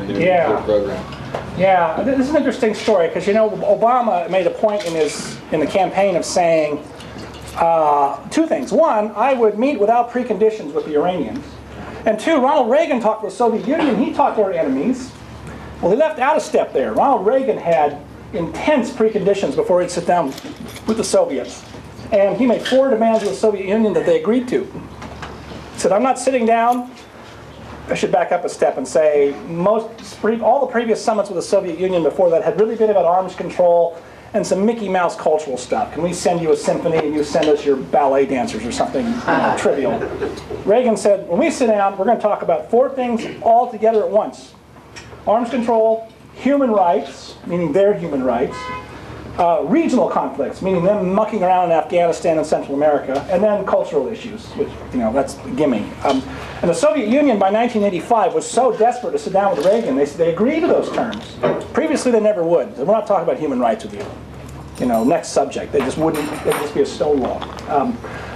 line in their program. Yeah, this is an interesting story because, you know, Obama made a point in the campaign of saying two things. One, I would meet without preconditions with the Iranians. And two, Ronald Reagan talked to the Soviet Union. He talked to our enemies. Well, he left out a step there. Ronald Reagan had intense preconditions before he'd sit down with the Soviets. And he made 4 demands of the Soviet Union that they agreed to. He said, I'm not sitting down. I should back up a step and say all the previous summits with the Soviet Union before that had really been about arms control and some Mickey Mouse cultural stuff. Can we send you a symphony and you send us your ballet dancers or something trivial? Reagan said, when we sit down, we're going to talk about 4 things all together at once. Arms control, human rights, meaning their human rights, regional conflicts, meaning them mucking around in Afghanistan and Central America, and then cultural issues, which, you know, that's a gimme. And the Soviet Union by 1985 was so desperate to sit down with Reagan, they agreed to those terms. Previously, they never would. We're not talking about human rights with you. You know, next subject. They just wouldn't. It'd just be a stonewall.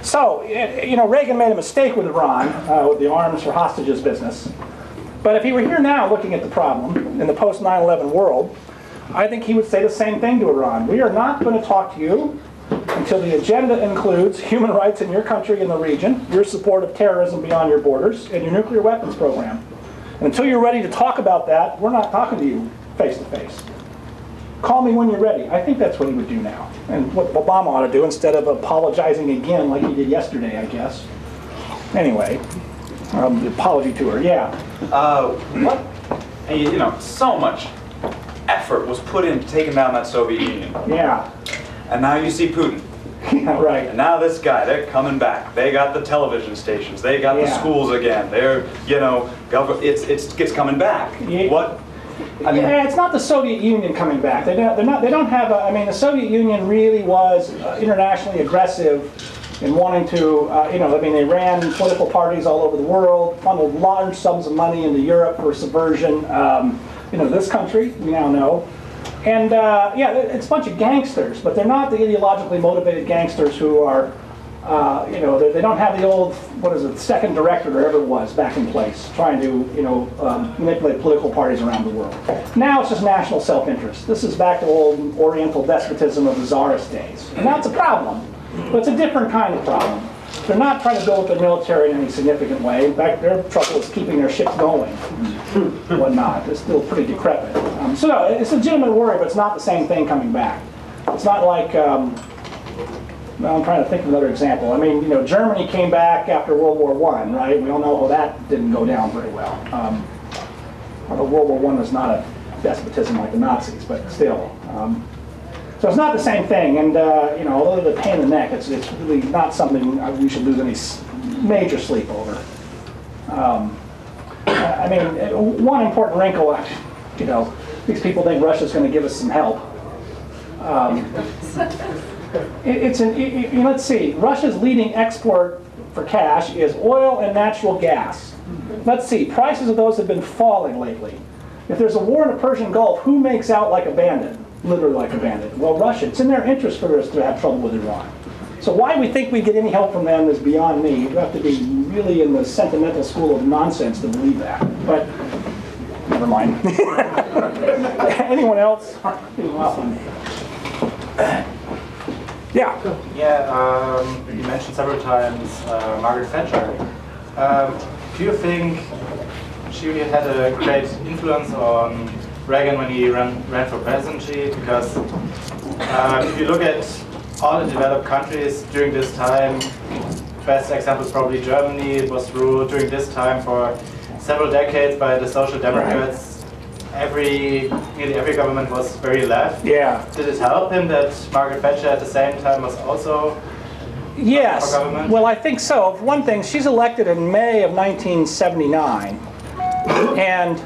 So, you know, Reagan made a mistake with Iran, with the arms for hostages business. But if he were here now looking at the problem in the post 9/11 world, I think he would say the same thing to Iran. We are not going to talk to you until the agenda includes human rights in your country and the region, your support of terrorism beyond your borders, and your nuclear weapons program. And until you're ready to talk about that, we're not talking to you face to face. Call me when you're ready. I think that's what he would do now. And what Obama ought to do instead of apologizing again like he did yesterday, I guess. Anyway, the apology tour, yeah. What? And you know, so much effort was put into taking down that Soviet Union. Yeah. And now you see Putin. Yeah, right. And now this guy, they're coming back. They got the television stations. They got the schools again. They're, you know, it's coming back. Yeah. What? I mean, yeah, it's not the Soviet Union coming back. They don't have. I mean, the Soviet Union really was internationally aggressive in wanting to. You know, I mean, they ran political parties all over the world, funneled large sums of money into Europe for subversion. You know, this country, we now know. And yeah, it's a bunch of gangsters, but they're not the ideologically motivated gangsters who are, you know, they don't have the old, what is it, second director or whatever it was back in place, trying to, you know, manipulate political parties around the world. Now it's just national self-interest. This is back to old Oriental despotism of the Tsarist days. And that's a problem, but it's a different kind of problem. They're not trying to build their military in any significant way. In fact, their trouble is keeping their ships going and whatnot. They're still pretty decrepit. So no, it's a legitimate worry, but it's not the same thing coming back. It's not like, well, I'm trying to think of another example. I mean, you know, Germany came back after World War I, right? We all know how that didn't go down very well. Although World War I was not a despotism like the Nazis, but still. So it's not the same thing, and you know, although the pain in the neck, it's really not something we should lose any major sleep over. I mean, one important wrinkle, you know, these people think Russia's going to give us some help. Let's see, Russia's leading export for cash is oil and natural gas. Let's see, prices of those have been falling lately. If there's a war in the Persian Gulf, who makes out like a bandit? Literally like a bandit. Well, Russia. It's in their interest for us to have trouble with Iran. So why we think we get any help from them is beyond me. You have to be really in the sentimental school of nonsense to believe that. But never mind. Anyone else? Yeah. Yeah. You mentioned several times Margaret Thatcher. Do you think she really had a great influence on Reagan when he ran for presidency? Because if you look at all the developed countries during this time, best example is probably Germany. It was ruled during this time for several decades by the Social Democrats. Nearly every government was very left. Yeah. Did it help him that Margaret Thatcher at the same time was also yes. for government? Well, I think so. One thing, she's elected in May of 1979, and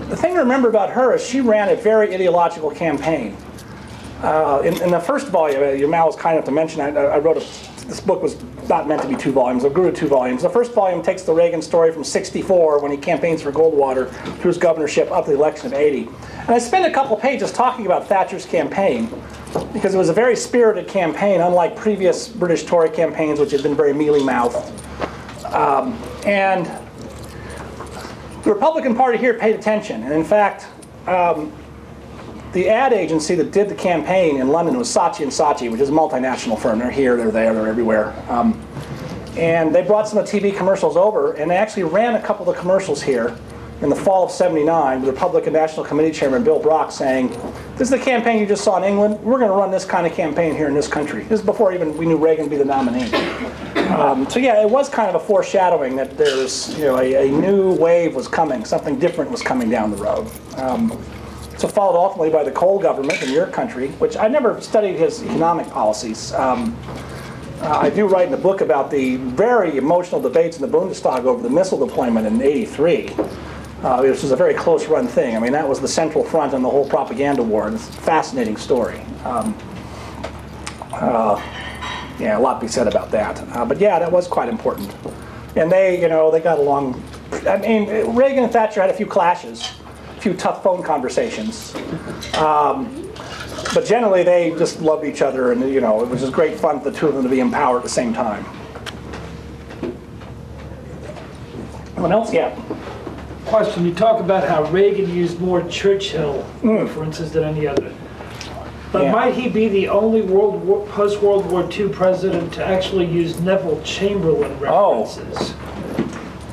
the thing to remember about her is she ran a very ideological campaign. In the first volume, your Mal was kind enough to mention, I wrote this book was not meant to be 2 volumes, it grew to 2 volumes. The first volume takes the Reagan story from '64 when he campaigns for Goldwater through his governorship up to the election of '80. And I spent a couple of pages talking about Thatcher's campaign because it was a very spirited campaign, unlike previous British Tory campaigns which had been very mealy-mouthed. And The Republican Party here paid attention, and in fact, the ad agency that did the campaign in London was Saatchi & Saatchi, which is a multinational firm. They're here, they're there, they're everywhere. And they brought some of the TV commercials over, and they actually ran a couple of the commercials here in the fall of '79 with the Republican National Committee Chairman Bill Brock saying, this is the campaign you just saw in England, we're going to run this kind of campaign here in this country. This is before even we knew Reagan would be the nominee. So yeah, it was kind of a foreshadowing that there's, you know, a new wave was coming, something different was coming down the road. So followed ultimately by the Kohl government in your country, which I never studied his economic policies. I do write in the book about the very emotional debates in the Bundestag over the missile deployment in '83. Which was a very close-run thing. I mean, that was the central front in the whole propaganda war. It's a fascinating story. Yeah, a lot to be said about that. But yeah, that was quite important. And they, you know, they got along. I mean, Reagan and Thatcher had a few clashes, a few tough phone conversations. But generally, they just loved each other, and you know, it was just great fun for the two of them to be in power at the same time. Anyone else? Yeah. Question, you talk about how Reagan used more Churchill references than any other. But Yeah. might he be the only post-World War II president to actually use Neville Chamberlain references?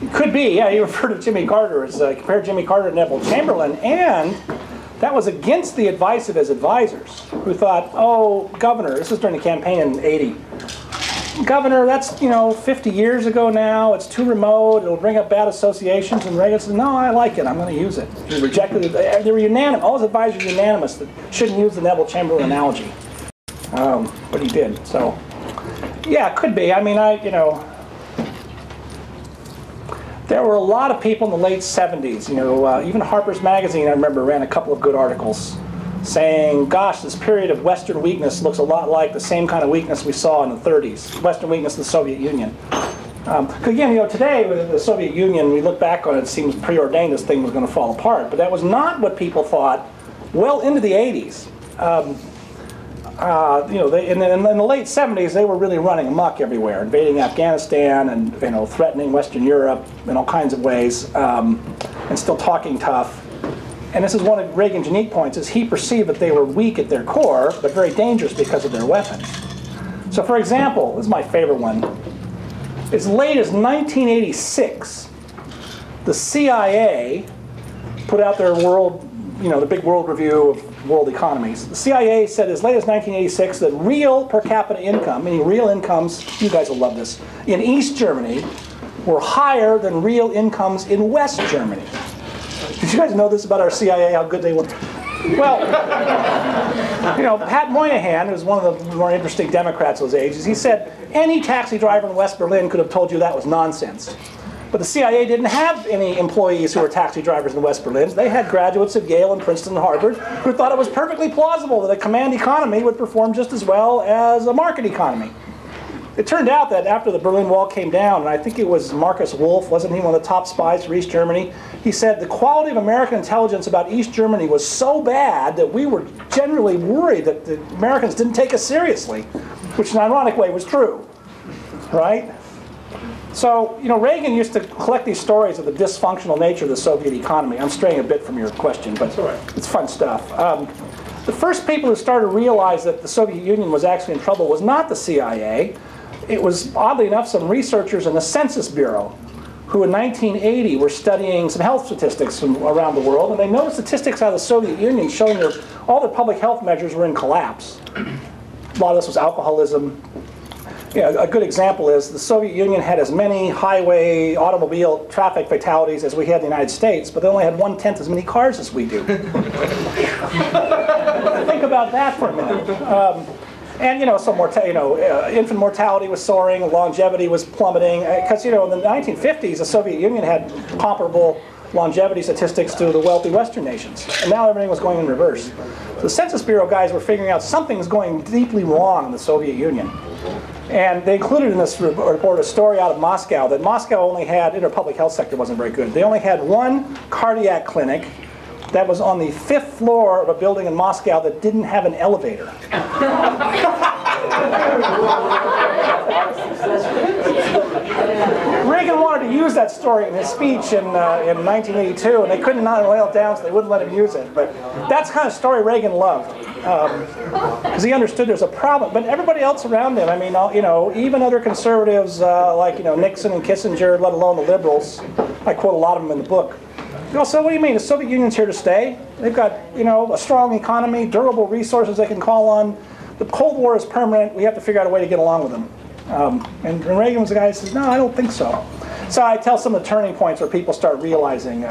It could be, yeah. He referred to Jimmy Carter as, compared Jimmy Carter to Neville Chamberlain, and that was against the advice of his advisors, who thought, oh, Governor, this was during the campaign in '80. Governor, that's, you know, 50 years ago now, it's too remote, it'll bring up bad associations, and Reagan said, no, I like it, I'm going to use it. He rejected it. They were unanimous, all his advisors were unanimous that shouldn't use the Neville Chamberlain analogy. But he did, so, yeah, it could be. I mean, you know, there were a lot of people in the late 70s, you know, even Harper's Magazine, I remember, ran a couple of good articles saying, gosh, this period of Western weakness looks a lot like the same kind of weakness we saw in the 30s, Western weakness in the Soviet Union. Again, you know, today with the Soviet Union, we look back on it, it seems preordained this thing was going to fall apart. But that was not what people thought well into the 80s. You know, in the late 70s, they were really running amok everywhere, invading Afghanistan and, you know, threatening Western Europe in all kinds of ways, and still talking tough. And this is one of Reagan's unique points, is he perceived that they were weak at their core, but very dangerous because of their weapons. So for example, this is my favorite one. As late as 1986, the CIA put out their world, you know, the big world review of world economies. The CIA said as late as 1986 that real per capita income, meaning real incomes, you guys will love this, in East Germany were higher than real incomes in West Germany. Did you guys know this about our CIA, how good they were? Well, you know, Pat Moynihan, who was one of the more interesting Democrats those ages, he said any taxi driver in West Berlin could have told you that was nonsense. But the CIA didn't have any employees who were taxi drivers in West Berlin. They had graduates of Yale and Princeton and Harvard who thought it was perfectly plausible that a command economy would perform just as well as a market economy. It turned out that after the Berlin Wall came down, and I think it was Marcus Wolf, wasn't he one of the top spies for East Germany? He said the quality of American intelligence about East Germany was so bad that we were generally worried that the Americans didn't take us seriously, which in an ironic way was true, right? So, you know, Reagan used to collect these stories of the dysfunctional nature of the Soviet economy. I'm straying a bit from your question, but it's fun stuff. The first people who started to realize that the Soviet Union was actually in trouble was not the CIA. It was, oddly enough, some researchers in the Census Bureau who in 1980 were studying some health statistics from around the world, and they noticed statistics out of the Soviet Union showing all their public health measures were in collapse. A lot of this was alcoholism. You know, a good example is the Soviet Union had as many highway, automobile traffic fatalities as we had in the United States, but they only had 1/10 as many cars as we do. Think about that for a minute. And you know, some infant mortality was soaring, longevity was plummeting. Because you know, in the 1950s, the Soviet Union had comparable longevity statistics to the wealthy Western nations, and now everything was going in reverse. So the Census Bureau guys were figuring out something's going deeply wrong in the Soviet Union. And they included in this report a story out of Moscow that Moscow only had, their public health sector wasn't very good. They only had one cardiac clinic that was on the 5th floor of a building in Moscow that didn't have an elevator. Reagan wanted to use that story in his speech in 1982, and they couldn't nail it down, so they wouldn't let him use it. But that's the kind of story Reagan loved, because he understood there's a problem. But everybody else around him, I mean, even other conservatives like Nixon and Kissinger, let alone the liberals, I quote a lot of them in the book. They all said, "What do you mean? The Soviet Union's here to stay? They've got a strong economy, durable resources they can call on. The Cold War is permanent. We have to figure out a way to get along with them." And Reagan was the guy who says, "No, I don't think so." So I tell some of the turning points where people start realizing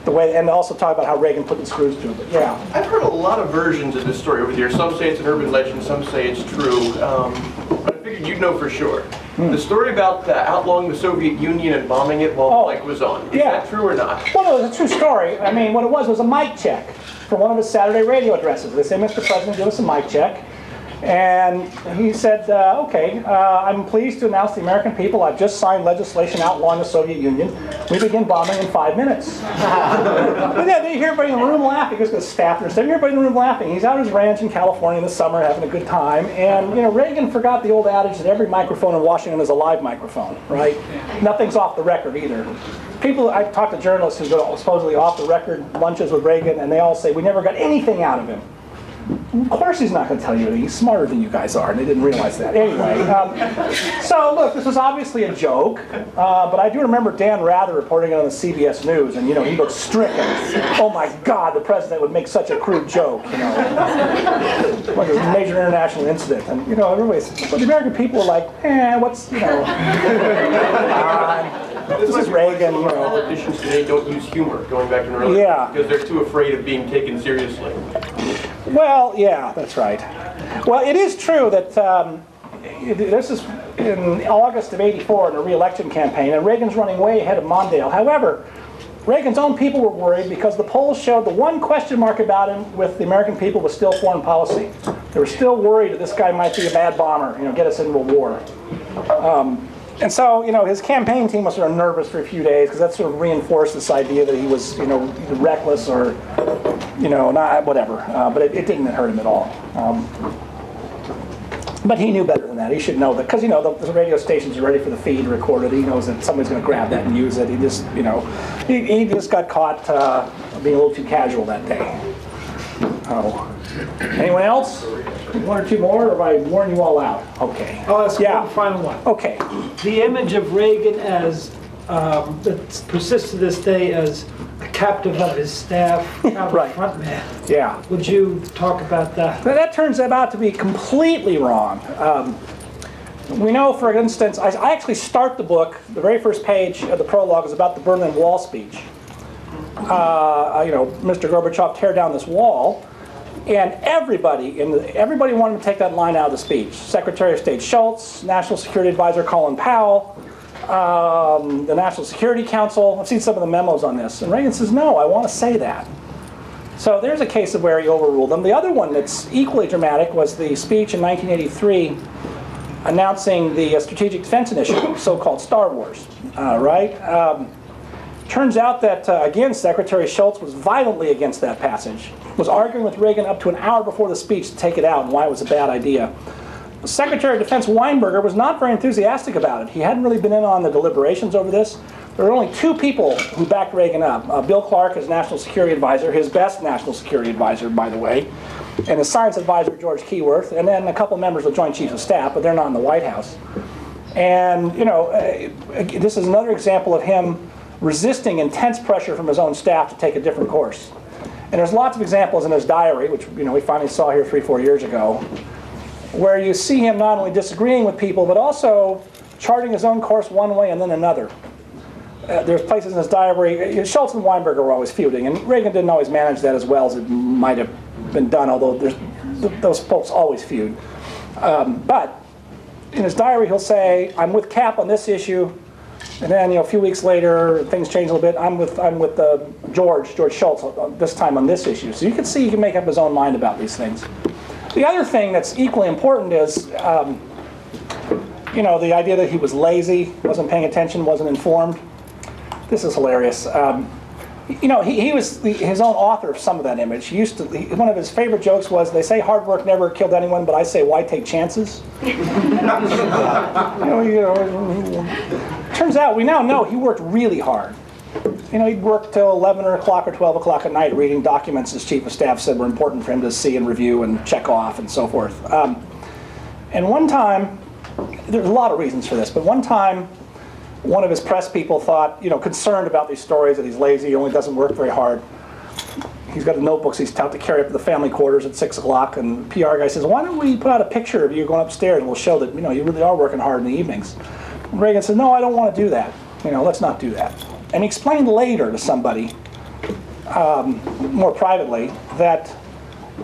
the way, and also talk about how Reagan put the screws to it. But yeah. I've heard a lot of versions of this story over the years. Some say it's an urban legend, some say it's true. But I figured you'd know for sure. The story about outlawing the Soviet Union and bombing it while the mic was on. Is that true or not? Well, no, it's a true story. I mean, what it was a mic check for one of his Saturday radio addresses. They said, "Mr. President, give us a mic check." And he said, "Okay, I'm pleased to announce to the American people I've just signed legislation outlawing the Soviet Union. We begin bombing in 5 minutes." And then you hear everybody in the room laughing. He goes to the staff and said, "Everybody in the room laughing." He's out at his ranch in California in the summer having a good time. And Reagan forgot the old adage that every microphone in Washington is a live microphone, right? Nothing's off the record either. I talked to journalists who go supposedly off the record lunches with Reagan, and they all say, "We never got anything out of him." Of course he's not going to tell you anything. He's smarter than you guys are, and they didn't realize that. Anyway, so look, this was obviously a joke, but I do remember Dan Rather reporting it on the CBS News, and he looked stricken. "Oh my God, the president would make such a crude joke, like a major international incident." And but the American people were like, what's this is Reagan. Politicians today don't use humor, going back to an earlier, because they're too afraid of being taken seriously. Well, yeah, that's right. Well, it is true that this is in August of '84 in a re-election campaign, and Reagan's running way ahead of Mondale. However, Reagan's own people were worried because the polls showed the one question mark about him with the American people was still foreign policy. They were still worried that this guy might be a bad bomber, get us into a war. And so, his campaign team was sort of nervous for a few days because that sort of reinforced this idea that he was, either reckless or, not whatever. But it didn't hurt him at all. But he knew better than that. He should know that because, the radio stations are ready for the feed recorded. He knows that somebody's going to grab that and use it. He just, he just got caught being a little too casual that day. Anyone else? One or two more, or have I worn you all out? Okay. I'll ask one final one. Okay. The image of Reagan as, that persists to this day as a captive of his staff, kind of a front man. Yeah. Would you talk about that? That turns out to be completely wrong. We know, for instance, I actually start the book, the very first page of the prologue is about the Berlin Wall speech. Mr. Gorbachev tear down this wall. And everybody wanted to take that line out of the speech. Secretary of State Shultz, National Security Advisor Colin Powell, the National Security Council. I've seen some of the memos on this. And Reagan says, "No, I want to say that." So there's a case of where he overruled them. The other one that's equally dramatic was the speech in 1983 announcing the Strategic Defense Initiative, so-called Star Wars, Turns out that, again, Secretary Shultz was violently against that passage, was arguing with Reagan up to an hour before the speech to take it out and why it was a bad idea. Secretary of Defense Weinberger was not very enthusiastic about it. He hadn't really been in on the deliberations over this. There were only two people who backed Reagan up. Bill Clark, his National Security Advisor, his best National Security Advisor, by the way, and his Science Advisor, George Keyworth, and then a couple members of the Joint Chiefs of Staff, but they're not in the White House. And, this is another example of him resisting intense pressure from his own staff to take a different course. And there's lots of examples in his diary, which we finally saw here 3-4 years ago, where you see him not only disagreeing with people, but also charting his own course one way and then another. There's places in his diary, Shultz and Weinberger were always feuding, and Reagan didn't always manage that as well as it might have been done, although those folks always feud. But in his diary he'll say, "I'm with Cap on this issue," and then a few weeks later things change a little bit. I'm with George Shultz this time on this issue. So you can see he can make up his own mind about these things. The other thing that's equally important is the idea that he was lazy, wasn't paying attention, wasn't informed. This is hilarious. You know, he was his own author of some of that image. One of his favorite jokes was, they say hard work never killed anyone, but I say, why take chances? Turns out, we now know he worked really hard. You know, he'd work till 11 o'clock or 12 o'clock at night reading documents his chief of staff said were important for him to see and review and check off and so forth. And one time, there's a lot of reasons for this, but one time, one of his press people thought, you know, concerned about these stories that he's lazy, he only doesn't work very hard. He's got the notebooks he's taught to carry up to the family quarters at 6 o'clock, and the PR guy says, why don't we put out a picture of you going upstairs and we'll show that, you know, you really are working hard in the evenings. And Reagan said, no, I don't want to do that. You know, let's not do that. And he explained later to somebody, more privately, that,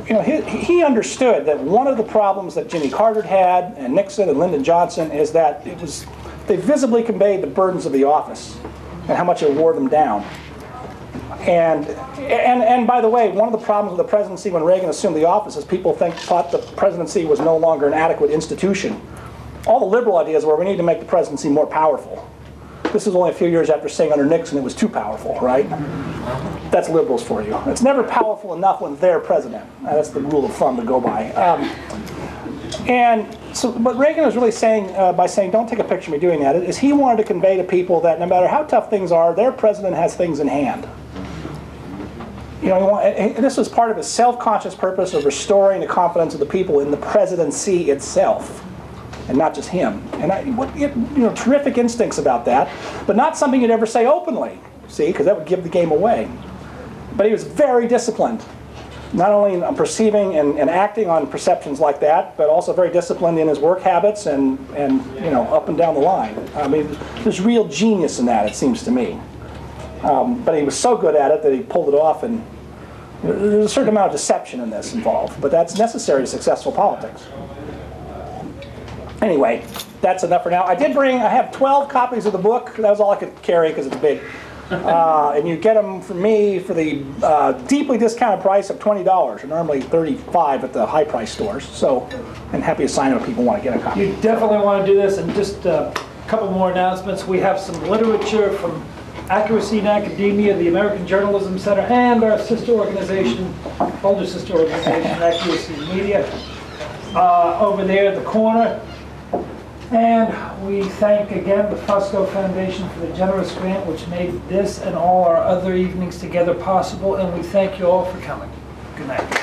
you know, he understood that one of the problems that Jimmy Carter had, and Nixon and Lyndon Johnson, is that they visibly conveyed the burdens of the office and how much it wore them down. And by the way, one of the problems with the presidency when Reagan assumed the office is people thought the presidency was no longer an adequate institution. All the liberal ideas were, we need to make the presidency more powerful. This is only a few years after saying under Nixon it was too powerful, right? That's liberals for you. It's never powerful enough when they're president. That's the rule of thumb to go by. But Reagan was really saying, by saying, don't take a picture of me doing that, is he wanted to convey to people that no matter how tough things are, their president has things in hand. You know, and this was part of his self-conscious purpose of restoring the confidence of the people in the presidency itself, and not just him. And terrific instincts about that, but not something you'd ever say openly, see, because that would give the game away. But he was very disciplined. Not only in perceiving and acting on perceptions like that, but also very disciplined in his work habits and you know, up and down the line. I mean, there's real genius in that, it seems to me. But he was so good at it that he pulled it off, and there's a certain amount of deception in this involved, but that's necessary to successful politics. Anyway, that's enough for now. I have 12 copies of the book. That was all I could carry because it's big. And you get them from me for the deeply discounted price of $20, or normally $35 at the high price stores. So I'm happy to sign up if people want to get a copy. You definitely want to do this. And just a couple more announcements. We have some literature from Accuracy in Academia, the American Journalism Center, and our sister organization, older sister organization, Accuracy in Media, over there at the corner. And we thank again the Fusco Foundation for the generous grant which made this and all our other evenings together possible, and we thank you all for coming. Good night.